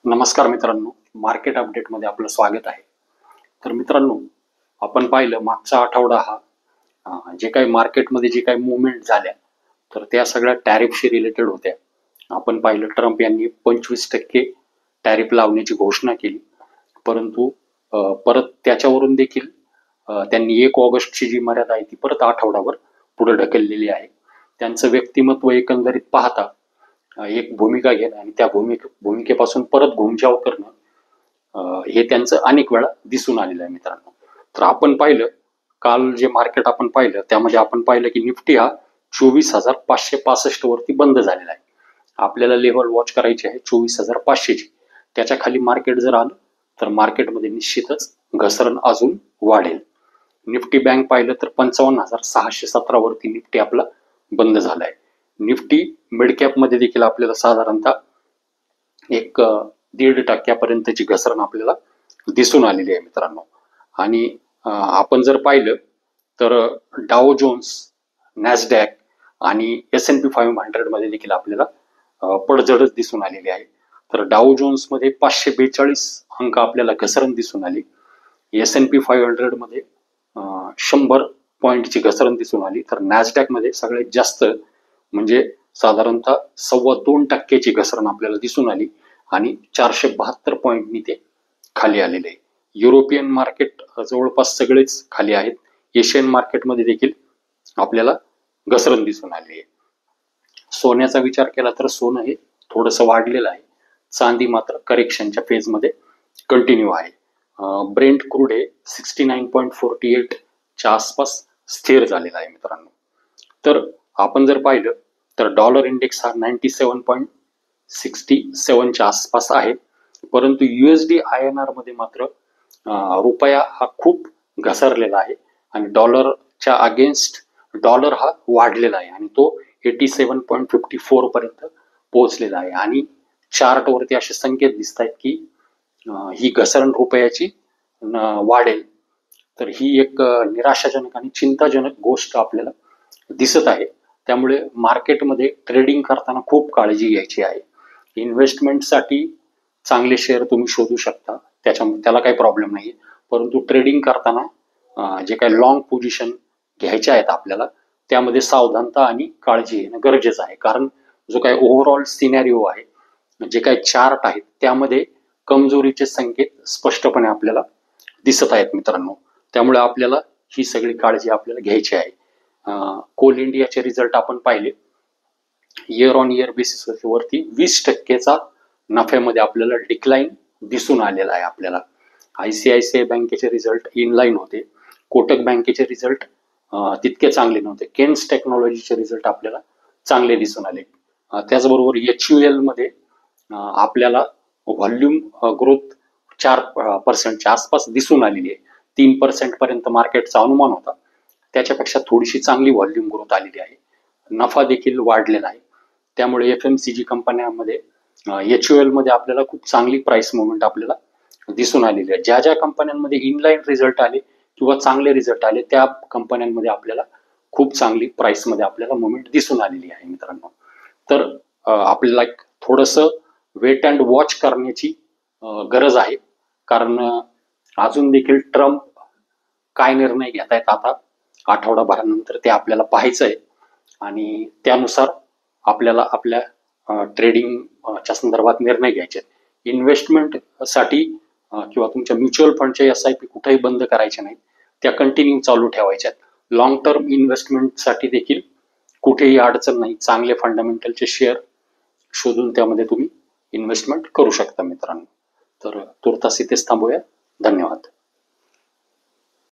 नमस्कार मित्रांनो, मार्केट अपडेटमध्ये आपलं स्वागत आहे. तर मित्रांनो, आपण पाहिलं मागचा आठवडा हा जे काही मार्केटमध्ये जे काही मुवमेंट झाल्या तर त्या सगळ्या टॅरिफशी रिलेटेड होत्या. आपण पाहिलं ट्रम्प यांनी 25% टॅरिफ लावण्याची घोषणा केली, परंतु परत त्याच्यावरून देखील त्यांनी 1 ऑगस्टची जी मर्यादा आहे ती परत आठवडाभर पुढे ढकललेली आहे. त्यांचं व्यक्तिमत्व एकंदरीत पाहता एक भूमिका घेणं आणि त्या भूमिकेपासून परत घुमजाव करणं हे त्यांचं अनेक वेळा दिसून आलेलं आहे मित्रांनो. तर आपण पाहिलं काल जे मार्केट आपण पाहिलं त्यामध्ये आपण पाहिलं की निफ्टी हा 24,565 वरती बंद झालेला आहे. आपल्याला लेव्हल वॉच करायची आहे 24,500 ची. त्याच्या खाली मार्केट जर आलं तर मार्केटमध्ये निश्चितच घसरण अजून वाढेल. निफ्टी बँक पाहिलं तर 55,617 वरती निफ्टी आपला बंद झालाय. निफ्टी मिड कॅप मध्ये देखील आपल्याला साधारणतः 1.5% घसरण आपल्याला दिसून आलेली आहे मित्रांनो. आणि आपण जर पाहिलं तर डाओ जोन्स, नॅसडॅक आणि S&P 500 मध्ये देखील आपल्याला पडझडच दिसून आलेली आहे. तर डाओ जोन्स मध्ये 542 अंक आपल्याला घसरण दिसून आली. S&P 500 मध्ये 100 पॉईंटची घसरण दिसून आली. तर नॅसडॅक मध्ये सगळ्यात जास्त म्हणजे साधारणतः 2.25% घसरण आपल्याला दिसून आली आणि 472 पॉईंटनी ते खाली आलेले आहे. युरोपियन मार्केट जवळपास सगळेच खाली आहेत. एशियन मार्केटमध्ये देखील आपल्याला घसरण दिसून आली आहे. सोन्याचा विचार केला तर सोनं हे थोडंसं वाढलेलं आहे. चांदी मात्र करेक्शनच्या फेजमध्ये कंटिन्यू आहे. ब्रेंट क्रूड हे 69.48 च्या आसपास स्थिर झालेला आहे मित्रांनो. तर आपण जर पाहिलं तर डॉलर इंडेक्स हा 97.67 च्या आसपास आहे, परंतु USD INR मध्ये मात्र रुपया हा खूप घसरलेला आहे आणि डॉलरच्या अगेन्स्ट डॉलर हा वाढलेला आहे आणि तो 87.54 पर्यंत पोहोचलेला आहे. आणि चार्ट वरती असे संकेत दिसत आहेत की ही घसरण रुपयाची वाढेल. तर ही एक निराशाजनक आणि चिंताजनक गोष्ट आपल्याला दिसत आहे. त्यामुळे मार्केटमध्ये ट्रेडिंग करताना खूप काळजी घ्यायची आहे. इन्व्हेस्टमेंटसाठी चांगले शेअर तुम्ही शोधू शकता, त्याला काही प्रॉब्लेम नाही, परंतु ट्रेडिंग करताना जे काही लॉंग पोझिशन घ्यायच्या आहेत आपल्याला त्यामध्ये सावधानता आणि काळजी घेणं गरजेचं आहे. कारण जो काही ओव्हरऑल सिनॅरिओ आहे, जे काही चार्ट आहेत त्यामध्ये कमजोरीचे संकेत स्पष्टपणे आपल्याला दिसत आहेत मित्रांनो. त्यामुळे आपल्याला ही सगळी काळजी आपल्याला घ्यायची आहे. कोल इंडियाचे रिझल्ट आपण पाहिले. इयर ऑन इयर बेसिस वरती 20% नफ्यामध्ये आपल्याला डिक्लाइन दिसून आलेला आहे. आपल्याला ICICI बँकेचे रिझल्ट इनलाईन होते. कोटक बँकेचे रिझल्ट तितके चांगले नव्हते. केन्स टेक्नॉलॉजीचे रिझल्ट आपल्याला चांगले दिसून आले. त्याचबरोबर HUL मध्ये आपल्याला व्हॉल्यूम ग्रोथ 4% आसपास दिसून आलेली आहे. 3% पर्यंत मार्केटचा अनुमान होता, त्याच्यापेक्षा थोडीशी चांगली व्हॉल्यूम ग्रोथ आलेली आहे. नफा देखील वाढलेला आहे. त्यामुळे FMCG कंपन्यांमध्ये HUL मध्ये आपल्याला खूप चांगली प्राइस मुवमेंट आपल्याला दिसून आलेली आहे. ज्या ज्या कंपन्यांमध्ये इनलाईन रिझल्ट आले किंवा चांगले रिझल्ट आले त्या कंपन्यांमध्ये आपल्याला खूप चांगली प्राइस मध्ये आपल्याला मुवमेंट दिसून आलेली आहे मित्रांनो. तर आपल्याला थोडंसं वेट अँड वॉच करण्याची गरज आहे. कारण अजून देखील ट्रम्प काय निर्णय घेत आहेत आता आठवडाभरानंतर ते आपल्याला पाहायचं आहे आणि त्यानुसार आपल्याला आपल्या ट्रेडिंगच्या संदर्भात निर्णय घ्यायचे आहेत. इन्व्हेस्टमेंटसाठी किंवा तुमच्या म्युच्युअल फंडच्या SIP कुठेही बंद करायच्या नाहीत, त्या कंटिन्यू चालू ठेवायच्या आहेत. लॉंग टर्म इन्व्हेस्टमेंटसाठी देखील कुठेही अडचण नाही. चांगले फंडामेंटलचे शेअर शोधून त्यामध्ये तुम्ही इन्व्हेस्टमेंट करू शकता मित्रांनो. तर तुर्तास इथेच थांबूया. धन्यवाद.